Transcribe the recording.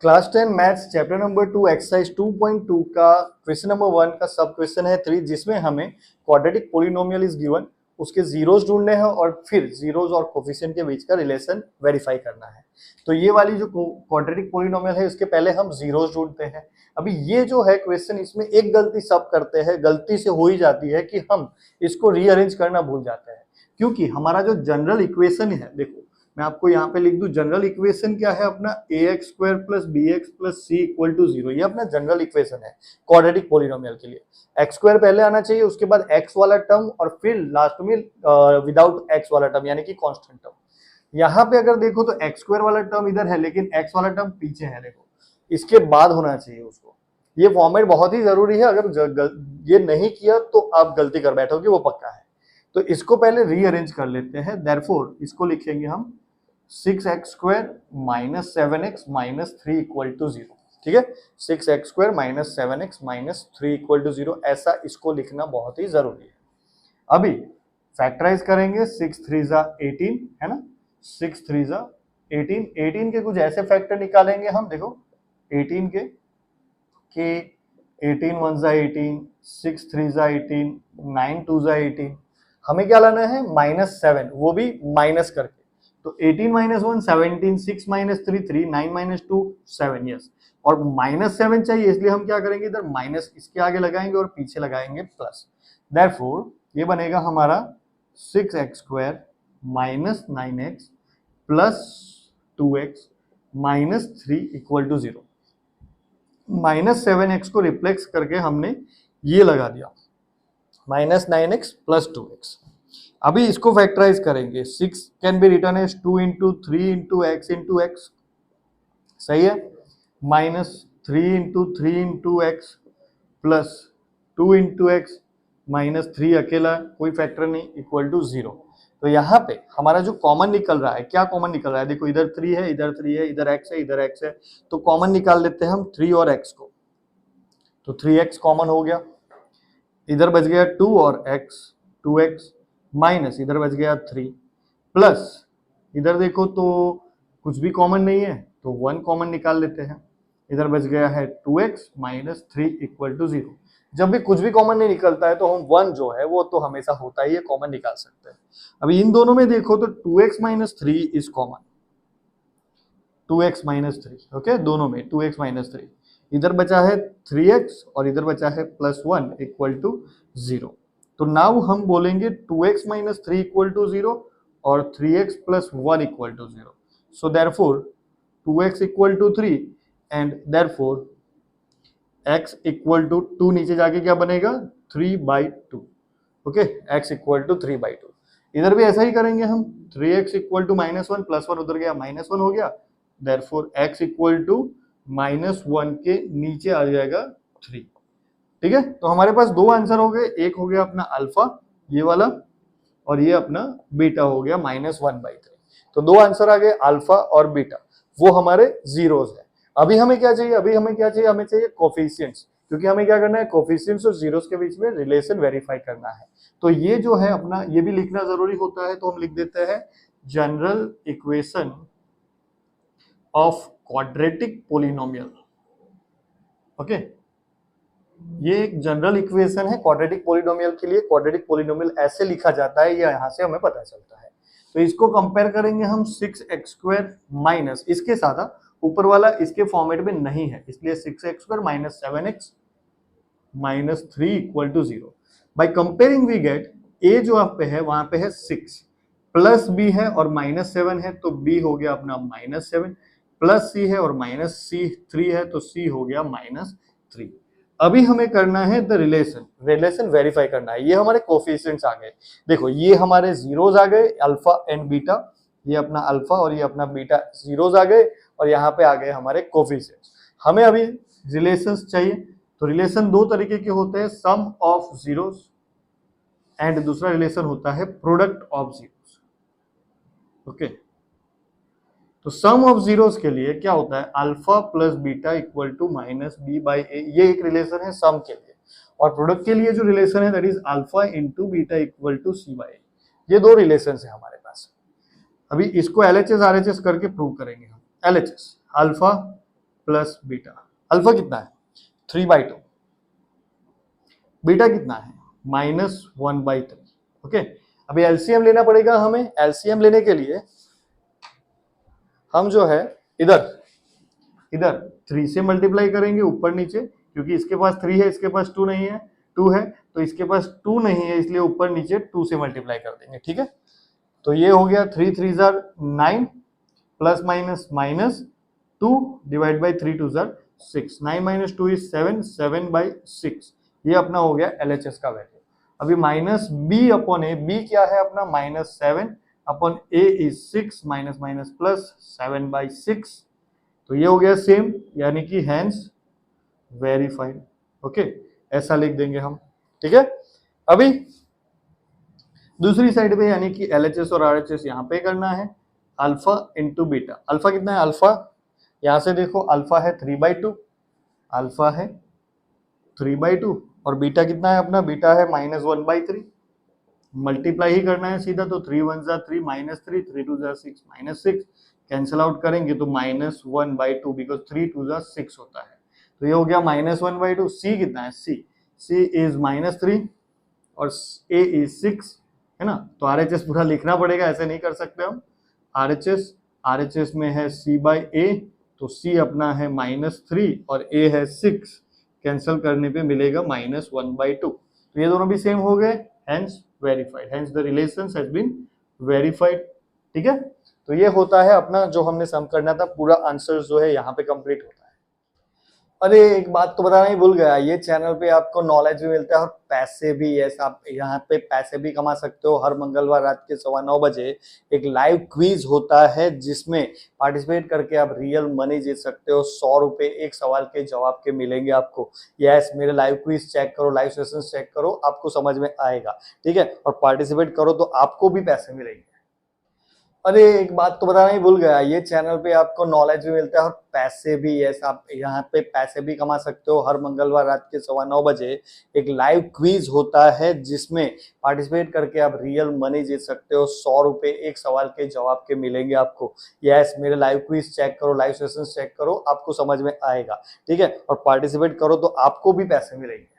Class 10 maths chapter number 2 exercise 2.2 का question number 1 का सब क्वेश्चन है 3, जिसमें हमें क्वाड्रेटिक पोलिनोमियल इज गिवन, उसके जीरोस ढूंढने हैं और फिर जीरोस और कोफिशिएंट के बीच का रिलेशन वेरीफाई करना है। तो ये वाली जो क्वाड्रेटिक पोलिनोमियल है, इसके पहले हम जीरोस ढूंढते हैं। अभी ये जो है क्वेश्चन, इसमें एक गलती सब करते हैं, गलती से हो ही जाती है कि हम इसको रीअरेंज करना भूल जाते हैं, क्योंकि हमारा जो जनरल इक्वेशन है, देखो मैं आपको यहाँ पे लिख दूं, जनरल इक्वेशन क्या है अपना, ax square plus b x plus c equal to 0। ये अपना जनरल इक्वेशन है क्वाड्रेटिक पोलिनोमियल के लिए। एक्स स्क्वायर पहले आना चाहिए, उसके बाद एक्स वाला टर्म और फिर लास्ट में विदाउट एक्स वाला टर्म यानी कि कांस्टेंट टर्म। यहाँ पे अगर देखो तो एक्स स्क्वायर वाला टर्म इधर है, लेकिन एक्स वाला टर्म पीछे है, देखो इसके बाद होना चाहिए उसको। ये फॉर्मेट बहुत ही जरूरी है, अगर ये नहीं किया तो आप गलती कर बैठोगे, वो पक्का है। तो इसको पहले रीअरेंज कर लेते हैं। देयरफॉर इसको लिखेंगे हम 6x square minus 7x minus 3 equal to 0। ठीक है, 6x square minus 7x minus 3 equal to 0, ऐसा इसको लिखना बहुत ही जरूरी है। अभी फैक्टराइज करेंगे, 6 3 जा 18 है ना, 6 3 जा 18, 18 के कुछ ऐसे फैक्टर निकालेंगे हम, देखो 18 के 18 1 जा 18, 6 3 जा 18, 9 2 जा 18। हमें क्या लाना है, -7, वो भी माइनस करके। तो 18 माइनस 1 17, 6 माइनस 3 3, 9 माइनस 2 7, यस। और -7 चाहिए, इसलिए हम क्या करेंगे, इधर माइनस इसके आगे लगाएंगे और पीछे लगाएंगे प्लस। देयरफॉर ये बनेगा हमारा 6x square minus 9x plus 2x minus 3 equal to 0। -7x को रिप्लेस करके हमने ये लगा दिया, -9x प्लस 2x। अभी इसको फैक्टराइज करेंगे, 6 can be written as 2 into 3 into x into x, सही है, -3 into 3 into x plus 2 into x minus 3 अकेला, कोई फैक्टर नहीं, इक्वल टू 0। तो यहाँ पे हमारा जो कॉमन निकल रहा है, क्या कॉमन निकल रहा है, देखो इधर 3 है, इधर 3 है, इधर x है, इधर x है, तो कॉमन निकाल लेते हैं हम 3 और x को। तो 3x कॉमन हो गया, इधर बच गया 2 और x, 2x माइनस इधर बच गया 3 प्लस इधर देखो तो कुछ भी कॉमन नहीं है, तो 1 कॉमन निकाल लेते हैं, इधर बच गया है 2x माइनस 3 इक्वल टू 0। जब भी कुछ भी कॉमन नहीं निकलता है तो हम 1 जो है वो तो हमेशा होता ही है, कॉमन निकाल सकते हैं। अभी इन दोनों में देखो तो 2x minus 3 is common, 2x minus 3, okay, दोनों में 2x माइनस 3, इधर बचा है 3x और इधर बचा है प्लस 1 इक्वल टू 0। तो नाउ हम बोलेंगे 2x माइनस 3 इक्वल टू 0 और 3x plus 1 equal to 0। So therefore 2x equal to 3 and therefore x equal to 2, नीचे जाके क्या बनेगा 3/2, ओके, x इक्वल टू 3/2। इधर भी ऐसा ही करेंगे हम, 3x इक्वल टू -1 प्लस 1 उधर गया, -1 हो गया, देयरफॉर x इक्वल टू -1 के नीचे आ जाएगा 3। ठीक है, तो हमारे पास दो आंसर हो गए, एक हो गया अपना अल्फा ये वाला, और ये अपना बीटा हो गया -1/3। तो दो आंसर आ गए, अल्फा और बीटा, वो हमारे जीरोस है। अभी हमें क्या चाहिए, अभी हमें क्या चाहिए, हमें चाहिए कोफिशिएंट्स, क्योंकि हमें क्या करना है, कोफिशिएंट्स और जीरोस के बीच में रिलेशन वेरीफाई करना है। तो ये जो है अपना, ये भी लिखना जरूरी होता है, तो हम लिख देते हैं general equation of quadratic polynomial. Okay, ये एक जनरल इक्वेशन है क्वाड्रेटिक पोलिनोमियल के लिए। क्वाड्रेटिक पोलिनोमियल ऐसे लिखा जाता है, या यहां से हमें पता चलता है। तो इसको कंपेयर करेंगे हम 6x स्क्वायर माइनस, इसके साथ ऊपर वाला इसके फॉर्मेट में नहीं है, इसलिए 6x square minus 7x minus 3 equal to 0। By comparing we get a जो आप पे है वहां पे है 6 प्लस b है और -7 है, तो b हो गया अपना -7, प्लस c है और माइनस c 3 है, तो c हो गया -3। अभी हमें करना है द रिलेशन वेरीफाई करना है। ये हमारे कोफिशिएंट्स आ गए, देखो ये हमारे जीरोस आ गए, अल्फा एंड बीटा, ये अपना अल्फा और ये अपना बीटा जीरोस आ गए, और यहाँ पे आ गए हमारे कोफिशिएंट्स। हमें अभी रिलेशंस चाहिए, तो रिलेशन दो तरीके के होते हैं, सम ऑफ जीरोस एंड दूसरा रिलेशन होता है प्रोडक्ट ऑफ जीरोस। ओके, तो सम ऑफ जीरोस के लिए क्या होता है, alpha plus beta equal to -b/a, ये एक रिलेशन है सम के लिए। और प्रोडक्ट के लिए जो रिलेशन है that is alpha into beta equal to c/a। ये दो रिलेशन है हमारे पास। अभी इसको LHS RHS करके प्रूव करेंगे हम। LHS alpha plus beta. Alpha कितना है 3/2, बीटा कितना है -1/3। ओके, अभी एलसीएम लेना पड़ेगा हमें। एलसीएम लेने के लिए हम जो है इधर 3 से मल्टीप्लाई करेंगे ऊपर नीचे, क्योंकि इसके पास 3 है, इसके पास 2 नहीं है, 2 है तो इसके पास 2 नहीं है, इसलिए ऊपर नीचे 2 से मल्टीप्लाई कर देंगे। ठीक है, तो ये हो गया 3 3 jar 9 plus minus minus 2 divide by 3 2 jar 6, 9 minus 2 is 7, 7/6। ये अपना हो गया एलएचएस का वैल्यू। अभी माइनस बी अपॉन ए, बी क्या है अपना -7 upon A is 6, minus minus plus 7/6। तो ये हो गया सेम, यानी कि हैंस वेरीफाइड। ओके, ऐसा लिख देंगे हम। ठीक है, अभी दूसरी साइड पे यानी कि एलएचएस और आरएचएस यहाँ पे करना है अल्फा इंटू बीटा। अल्फा कितना है, अल्फा यहां से देखो अल्फा है 3/2, अल्फा है 3/2 और बीटा कितना है अपना, बीटा है -1/3। मल्टीप्लाई ही करना है सीधा, तो 3 1 जा 3 -3, 3 2 जा 6 -6, कैंसिल आउट करेंगे तो -1/2 बिकॉज 3 2 जा 6 होता है। तो ये हो गया -1/2। सी कितना है, सी इज -3 और ए इज 6 है ना। तो आरएचएस पूरा लिखना पड़ेगा, ऐसे नहीं कर सकते हम। आरएचएस में है c/a, तो c अपना है -3 और a है 6, कैंसिल करने पे मिलेगा -1/2। तो ये दोनों भी सेम हो गए, hence verified, hence the relations has been verified. ठीक है, तो ये होता है अपना जो हमने सम करना था, पूरा आंसर जो है यहाँ पे कंप्लीट होता है। अरे एक बात तो बताना ही भूल गया, ये चैनल पे आपको नॉलेज भी मिलता है और पैसे भी। यस, आप यहाँ पे पैसे भी कमा सकते हो। हर मंगलवार रात के 9:15 बजे एक लाइव क्विज होता है, जिसमें पार्टिसिपेट करके आप रियल मनी जीत सकते हो। 100 रुपए एक सवाल के जवाब के मिलेंगे आपको। यस, मेरे लाइव क्विज चेक करो, लाइव सेशन चेक करो, आपको समझ में आएगा। ठीक है, और पार्टिसिपेट करो तो आपको भी पैसे मिलेंगे। अरे एक बात तो बताना ही भूल गया, ये चैनल पे आपको नॉलेज भी मिलता है और पैसे भी। यस, आप यहाँ पे पैसे भी कमा सकते हो। हर मंगलवार रात के 9:15 बजे एक लाइव क्विज होता है, जिसमें पार्टिसिपेट करके आप रियल मनी जीत सकते हो। 100 रुपए एक सवाल के जवाब के मिलेंगे आपको। यस, मेरे लाइव क्विज चेक करो, लाइव सेशन चेक करो, आपको समझ में आएगा। ठीक है, और पार्टिसिपेट करो तो आपको भी पैसे मिलेंगे।